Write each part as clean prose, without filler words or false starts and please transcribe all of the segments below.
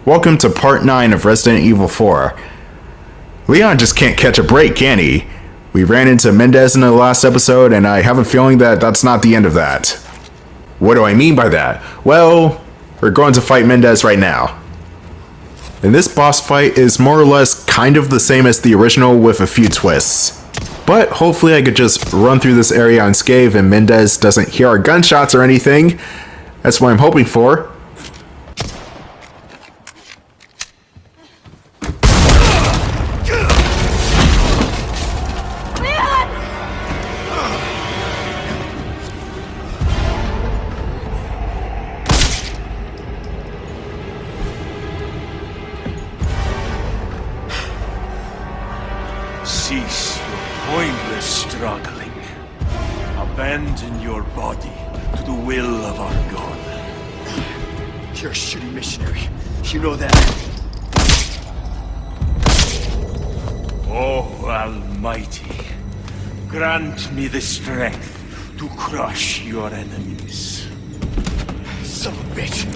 Welcome to part 9 of Resident Evil 4. Leon just can't catch a break, can he? We ran into Méndez in the last episode, and I have a feeling that that's not the end of that. What do I mean by that? Well, we're going to fight Méndez right now. And this boss fight is more or less kind of the same as the original with a few twists. But hopefully I could just run through this area unscathed and Méndez doesn't hear our gunshots or anything. That's what I'm hoping for. Cease your pointless struggling. Abandon your body to the will of our God. You're a shitty missionary. You know that. Oh, Almighty, grant me the strength to crush your enemies. Son of a bitch.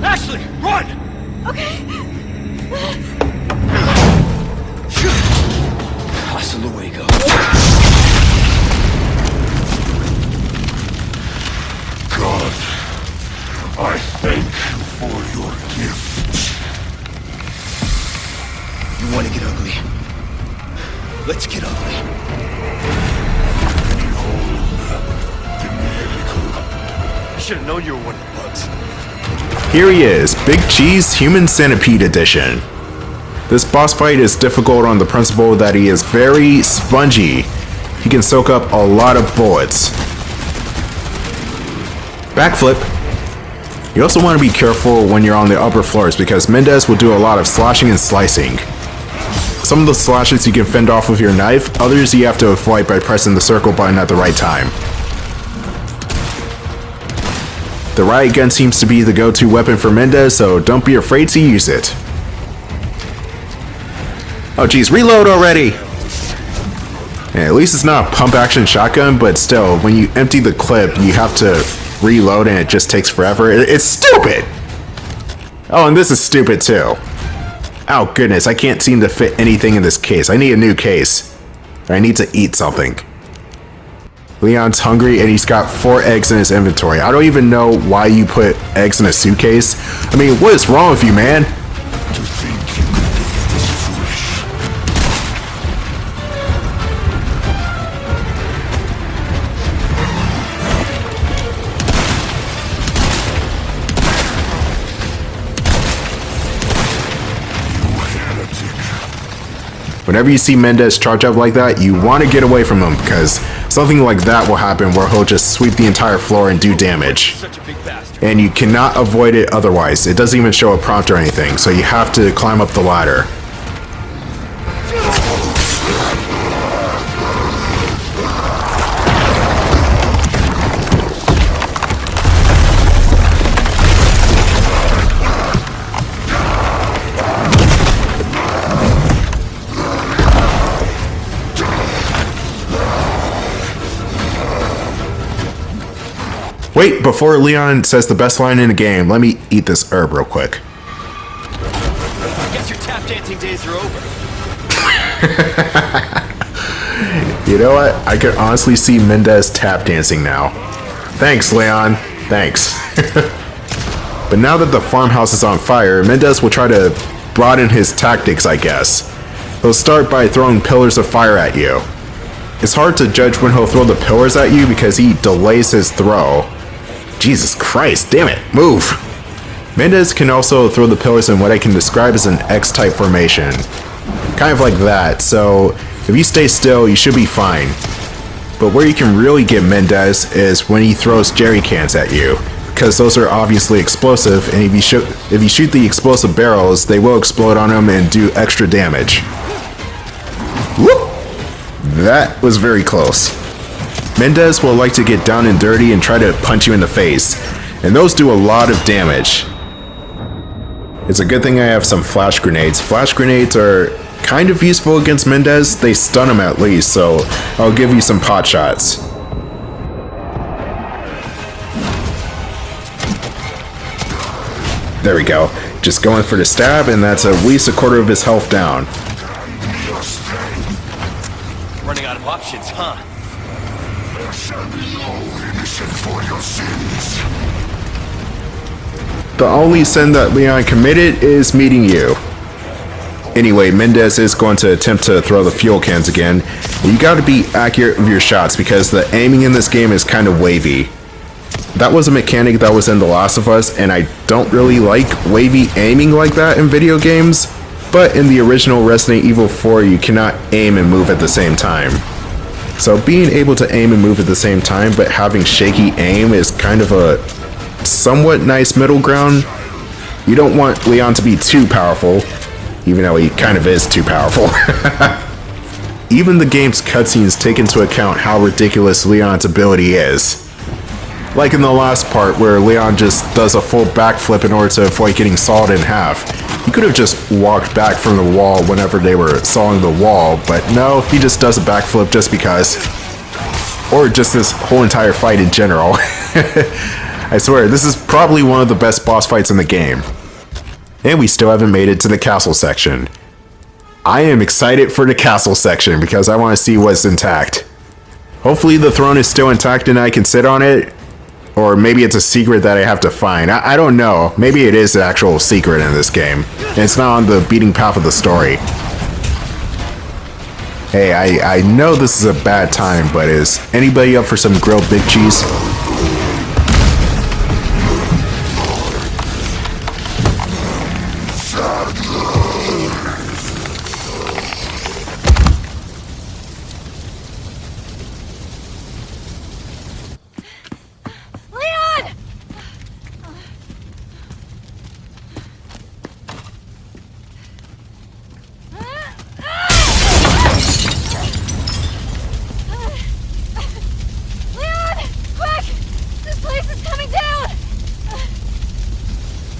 Ashley, run! Hasta luego. God, I thank you for your gift. You want to get ugly? Let's get ugly. I should have known you were one of the bugs. Here he is, Big Cheese Human Centipede Edition. This boss fight is difficult on the principle that he is very spongy. He can soak up a lot of bullets. Backflip. You also want to be careful when you're on the upper floors because Méndez will do a lot of slashing and slicing. Some of the slashes you can fend off with your knife, others you have to avoid by pressing the circle button at the right time. The riot gun seems to be the go-to weapon for Méndez, so don't be afraid to use it. Oh geez, reload already! Yeah, at least it's not a pump-action shotgun, but still, when you empty the clip, you have to reload and it just takes forever. It's stupid! Oh, and this is stupid too. Oh goodness, I can't seem to fit anything in this case. I need a new case. I need to eat something. Leon's hungry and he's got 4 eggs in his inventory. I don't even know why you put eggs in a suitcase. I mean, what is wrong with you, man? Whenever you see Méndez charge up like that, you want to get away from him because something like that will happen where he'll just sweep the entire floor and do damage. And you cannot avoid it otherwise. It doesn't even show a prompt or anything, so you have to climb up the ladder. Wait, before Leon says the best line in the game, let me eat this herb real quick. I guess your tap dancing days are over. You know what? I could honestly see Méndez tap dancing now. Thanks, Leon. Thanks. But now that the farmhouse is on fire, Méndez will try to broaden his tactics, I guess. He'll start by throwing pillars of fire at you. It's hard to judge when he'll throw the pillars at you because he delays his throw. Jesus Christ, damn it, move! Méndez can also throw the pillars in what I can describe as an X-type formation. Kind of like that, so if you stay still, you should be fine. But where you can really get Méndez is when he throws jerry cans at you, because those are obviously explosive, and if you shoot the explosive barrels, they will explode on him and do extra damage. Whoop! That was very close. Méndez will like to get down and dirty and try to punch you in the face, and those do a lot of damage. It's a good thing I have some flash grenades. Flash grenades are kind of useful against Méndez. They stun him at least, so I'll give you some pot shots. There we go. Just going for the stab, and that's at least a quarter of his health down. Running out of options, huh? There shall be no innocent for your sins. The only sin that Leon committed is meeting you. Anyway, Méndez is going to attempt to throw the fuel cans again. You gotta be accurate with your shots because the aiming in this game is kind of wavy. That was a mechanic that was in The Last of Us, and I don't really like wavy aiming like that in video games. But in the original Resident Evil 4, you cannot aim and move at the same time. So being able to aim and move at the same time, but having shaky aim is kind of a somewhat nice middle ground. You don't want Leon to be too powerful, even though he kind of is too powerful. Even the game's cutscenes take into account how ridiculous Leon's ability is. Like in the last part where Leon just does a full backflip in order to avoid getting sawed in half. He could have just walked back from the wall whenever they were sawing the wall, but no, he just does a backflip just because. Or just this whole entire fight in general. I swear, this is probably one of the best boss fights in the game. And we still haven't made it to the castle section. I am excited for the castle section because I want to see what's intact. Hopefully the throne is still intact and I can sit on it. Or maybe it's a secret that I have to find. I don't know. Maybe it is an actual secret in this game. And it's not on the beating path of the story. Hey, I know this is a bad time, but is anybody up for some grilled big cheese?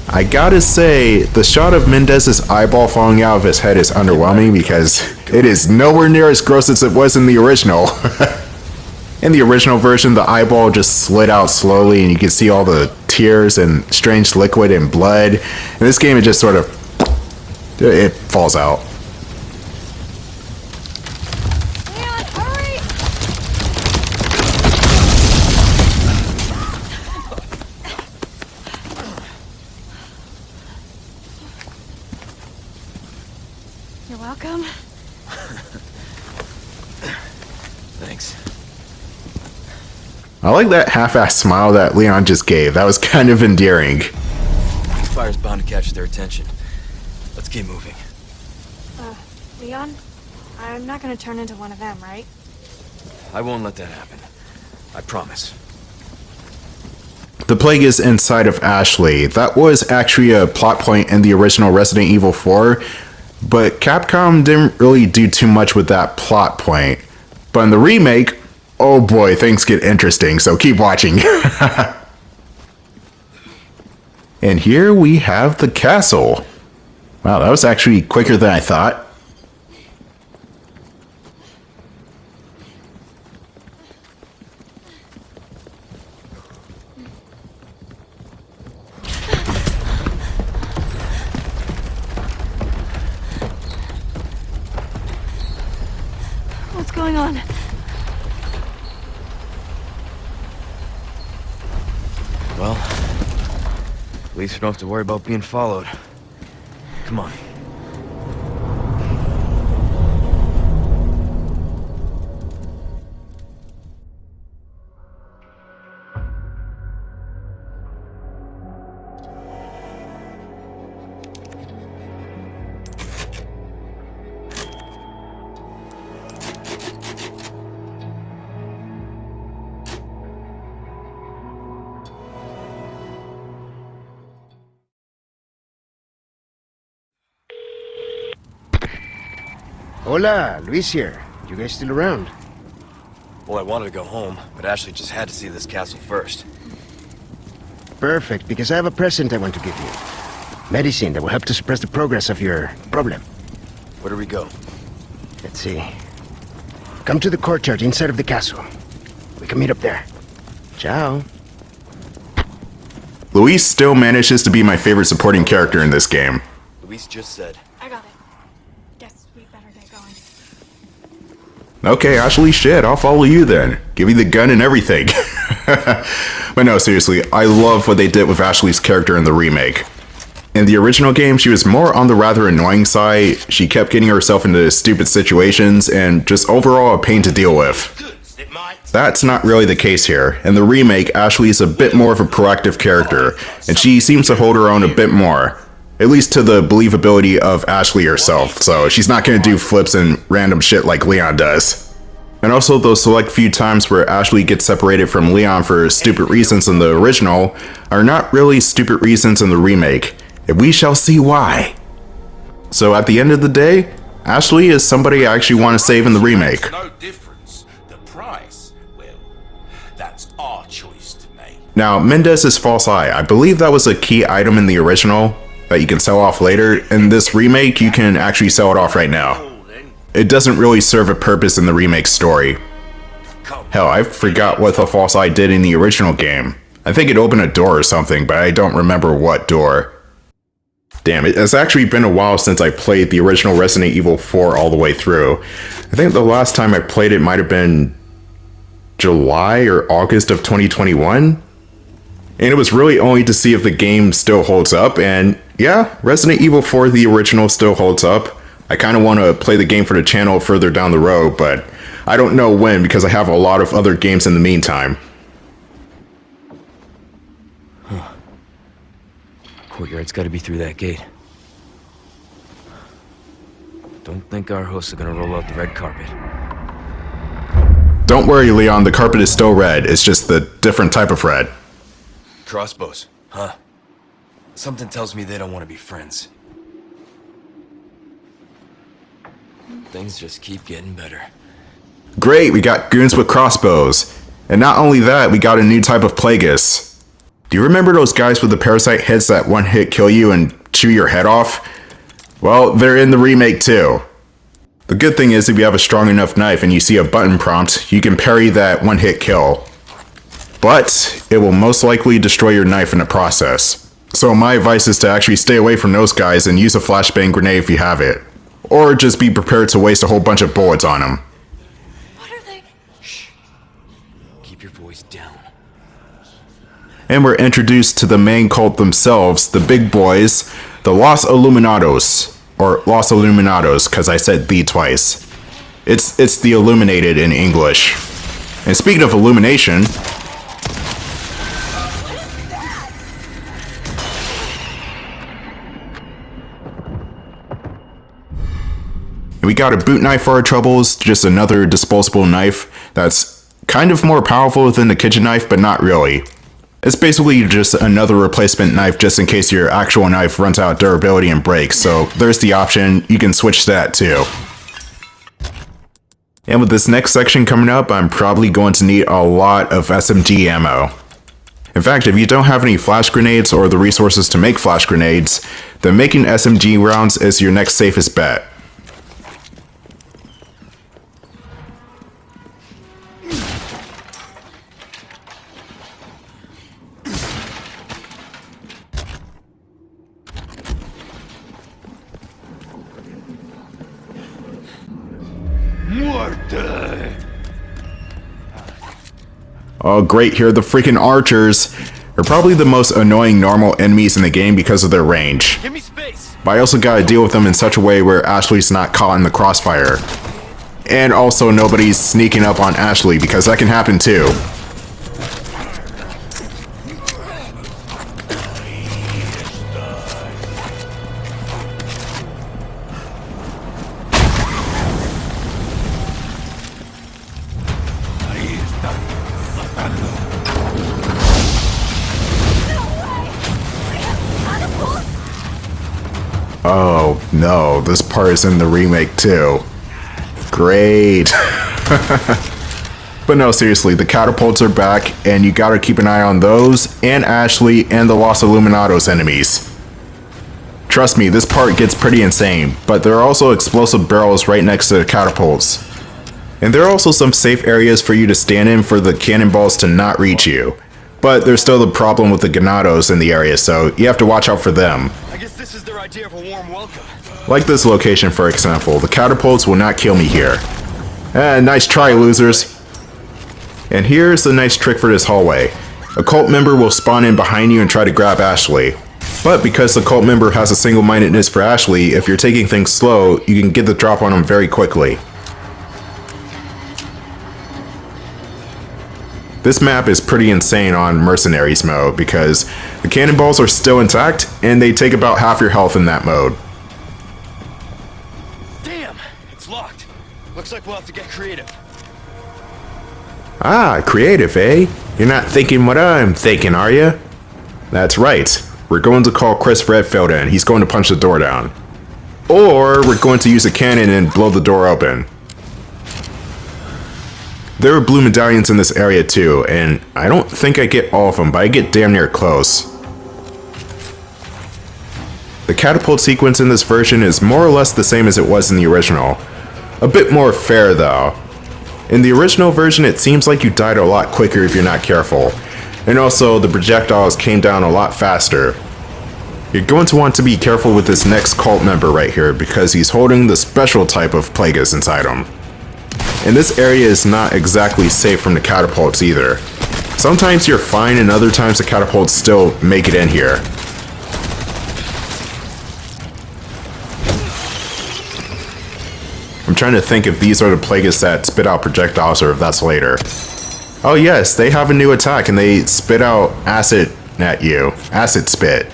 I gotta say, the shot of Méndez's eyeball falling out of his head is underwhelming because it is nowhere near as gross as it was in the original. In the original version, the eyeball just slid out slowly and you can see all the tears and strange liquid and blood. In this game, it just sort of, it falls out. You're welcome. Thanks. I like that half-assed smile that Leon just gave. That was kind of endearing. Fire's bound to catch their attention. Let's keep moving. Leon? I'm not gonna turn into one of them, right? I won't let that happen. I promise. The plague is inside of Ashley. That was actually a plot point in the original Resident Evil 4, but Capcom didn't really do too much with that plot point. But in the remake, oh boy, things get interesting, so keep watching. And here we have the castle. Wow, that was actually quicker than I thought. What's going on? Well, at least we don't have to worry about being followed. Come on. Hola, Luis here. You guys still around? Well, I wanted to go home, but Ashley just had to see this castle first. Perfect, because I have a present I want to give you. Medicine that will help to suppress the progress of your problem. Where do we go? Let's see. Come to the courtyard inside of the castle. We can meet up there. Ciao. Luis still manages to be my favorite supporting character in this game. Luis just said. I got it. Guess we better get going. Okay, Ashley, shit, I'll follow you then. Give you the gun and everything. But no, seriously, I love what they did with Ashley's character in the remake. In the original game, she was more on the rather annoying side. She kept getting herself into stupid situations and just overall a pain to deal with. That's not really the case here. In the remake, Ashley is a bit more of a proactive character, and she seems to hold her own a bit more. At least to the believability of Ashley herself, so she's not gonna do flips and random shit like Leon does. And also those select few times where Ashley gets separated from Leon for stupid reasons in the original are not really stupid reasons in the remake, and we shall see why. So at the end of the day, Ashley is somebody I actually want to save in the remake. No difference. The price, well, that's our choice to make. Now, Méndez's false eye, I believe that was a key item in the original that you can sell off later. In this remake, you can actually sell it off right now. It doesn't really serve a purpose in the remake story. Hell, I forgot what the false eye did in the original game. I think it opened a door or something, but I don't remember what door. Damn, it's actually been a while since I played the original Resident Evil 4 all the way through. I think the last time I played it might have been July or August of 2021. And it was really only to see if the game still holds up, and yeah, Resident Evil 4, the original, still holds up. I kind of want to play the game for the channel further down the road, but I don't know when because I have a lot of other games in the meantime. Courtyard's gotta be through that gate. Don't think our hosts are gonna roll out the red carpet. Don't worry, Leon, the carpet is still red. It's just the different type of red. Crossbows, huh? Something tells me they don't want to be friends. Things just keep getting better. Great, we got goons with crossbows. And not only that, we got a new type of Plagas. Do you remember those guys with the parasite heads that one hit kill you and chew your head off? Well, they're in the remake too. The good thing is if you have a strong enough knife and you see a button prompt, you can parry that one hit kill. But it will most likely destroy your knife in the process. So my advice is to actually stay away from those guys and use a flashbang grenade if you have it. Or just be prepared to waste a whole bunch of bullets on them. What are they? Shh. Keep your voice down. And we're introduced to the main cult themselves, the big boys, the Los Illuminados. Or Los Illuminados, because I said the twice. It's the Illuminated in English. And speaking of illumination, we got a boot knife for our troubles, just another disposable knife that's kind of more powerful than the kitchen knife, but not really. It's basically just another replacement knife just in case your actual knife runs out of durability and breaks, so there's the option, you can switch to that too. And with this next section coming up, I'm probably going to need a lot of SMG ammo. In fact, if you don't have any flash grenades or the resources to make flash grenades, then making SMG rounds is your next safest bet. Oh great, here are the freaking archers. They're probably the most annoying normal enemies in the game because of their range. Give me space. But I also gotta deal with them in such a way where Ashley's not caught in the crossfire. And also nobody's sneaking up on Ashley because that can happen too. Oh no, this part is in the remake too. Great. But no, seriously, the catapults are back and you gotta keep an eye on those and Ashley and the Los Illuminados enemies. Trust me, this part gets pretty insane, but there are also explosive barrels right next to the catapults. And there are also some safe areas for you to stand in for the cannonballs to not reach you. But there's still the problem with the ganados in the area, so you have to watch out for them. I guess this is their idea of a warm welcome. Like this location, for example. The catapults will not kill me here. Nice try, losers. And here's the nice trick for this hallway. A cult member will spawn in behind you and try to grab Ashley. But because the cult member has a single-mindedness for Ashley, if you're taking things slow, you can get the drop on him very quickly. This map is pretty insane on Mercenaries mode because the cannonballs are still intact and they take about half your health in that mode. Damn, it's locked. Looks like we'll have to get creative. Ah, creative, eh? You're not thinking what I'm thinking, are you? That's right. We're going to call Chris Redfield in. He's going to punch the door down. Or we're going to use a cannon and blow the door open. There are blue medallions in this area too, and I don't think I get all of them, but I get damn near close. The catapult sequence in this version is more or less the same as it was in the original. A bit more fair though. In the original version, it seems like you died a lot quicker if you're not careful. And also, the projectiles came down a lot faster. You're going to want to be careful with this next cult member right here because he's holding the special type of Plagas inside him. And this area is not exactly safe from the catapults either. Sometimes you're fine and other times the catapults still make it in here. I'm trying to think if these are the Plagas that spit out projectiles or if that's later. Oh yes, they have a new attack and they spit out acid at you. Acid spit.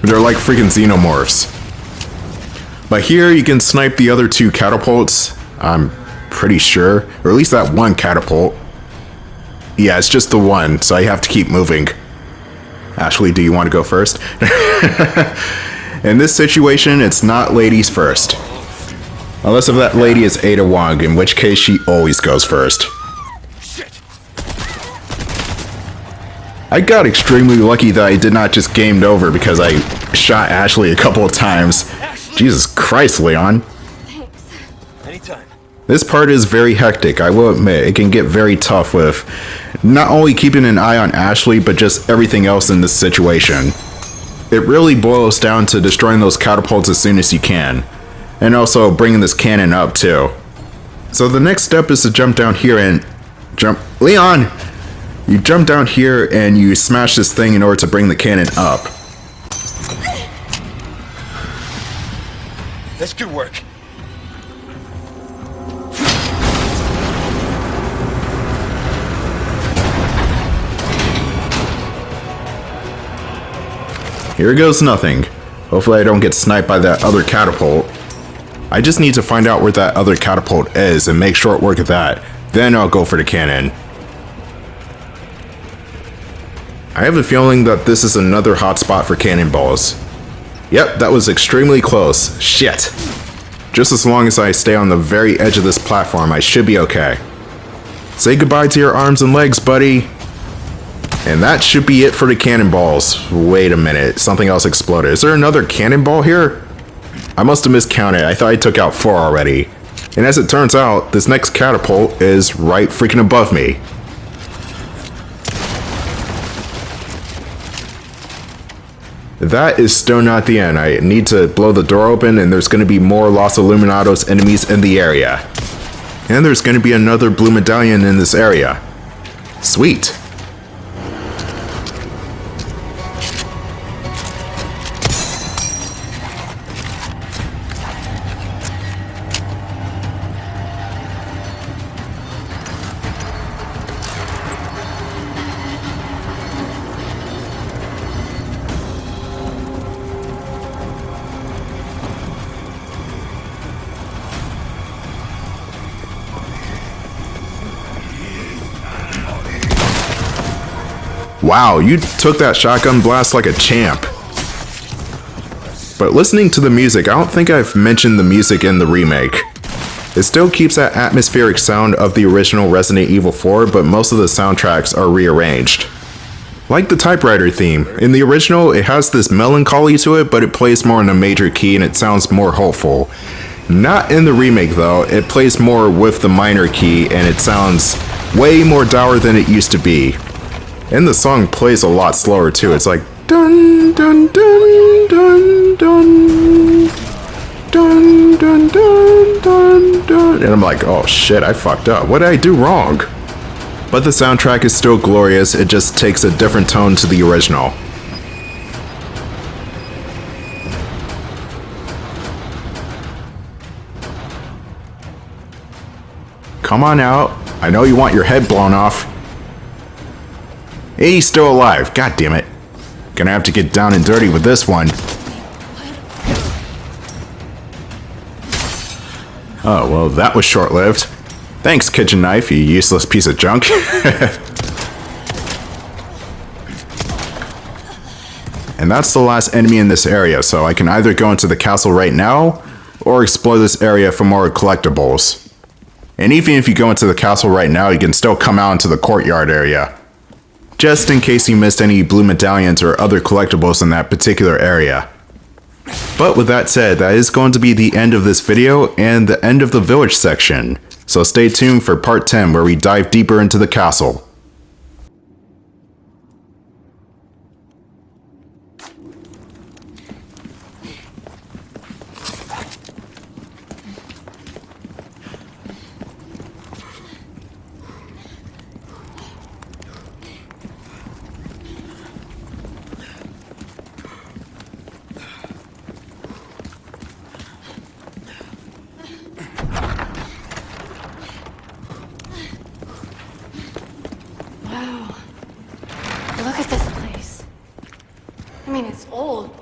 They're like freaking xenomorphs. But here you can snipe the other two catapults. I'm pretty sure. Or at least that one catapult. Yeah, it's just the one, so I have to keep moving. Ashley, do you want to go first? In this situation, it's not ladies first. Unless if that lady is Ada Wong, in which case she always goes first. Shit. I got extremely lucky that I did not just gamed over because I shot Ashley a couple of times. Ashley? Jesus Christ, Leon. Thanks. Anytime. This part is very hectic, I will admit. It can get very tough with not only keeping an eye on Ashley, but just everything else in this situation. It really boils down to destroying those catapults as soon as you can. And also bringing this cannon up too. So the next step is to jump down here and jump. Leon! You jump down here and you smash this thing in order to bring the cannon up. This could work. Here goes nothing. Hopefully I don't get sniped by that other catapult. I just need to find out where that other catapult is and make short work of that. Then I'll go for the cannon. I have a feeling that this is another hotspot for cannonballs. Yep, that was extremely close. Shit. Just as long as I stay on the very edge of this platform, I should be okay. Say goodbye to your arms and legs, buddy. And that should be it for the cannonballs. Wait a minute, something else exploded. Is there another cannonball here? I must have miscounted. I thought I took out 4 already. And as it turns out, this next catapult is right freaking above me. That is still not the end. I need to blow the door open and there's going to be more Los Illuminados enemies in the area. And there's going to be another blue medallion in this area. Sweet. Wow, you took that shotgun blast like a champ. But listening to the music, I don't think I've mentioned the music in the remake. It still keeps that atmospheric sound of the original Resident Evil 4, but most of the soundtracks are rearranged. Like the typewriter theme. In the original, it has this melancholy to it, but it plays more in a major key and it sounds more hopeful. Not in the remake though, it plays more with the minor key and it sounds way more dour than it used to be. And the song plays a lot slower too. It's like dun dun dun dun dun dun dun dun dun dun. And I'm like, oh shit, I fucked up. What did I do wrong? But the soundtrack is still glorious. It just takes a different tone to the original. Come on out. I know you want your head blown off. Hey, he's still alive. God damn it. Gonna have to get down and dirty with this one. Oh, well, that was short-lived. Thanks, kitchen knife, you useless piece of junk. And that's the last enemy in this area, so I can either go into the castle right now, or explore this area for more collectibles. And even if you go into the castle right now, you can still come out into the courtyard area. Just in case you missed any blue medallions or other collectibles in that particular area. But with that said, that is going to be the end of this video and the end of the village section. So stay tuned for part 10 where we dive deeper into the castle. Wow. Look at this place. I mean, it's old,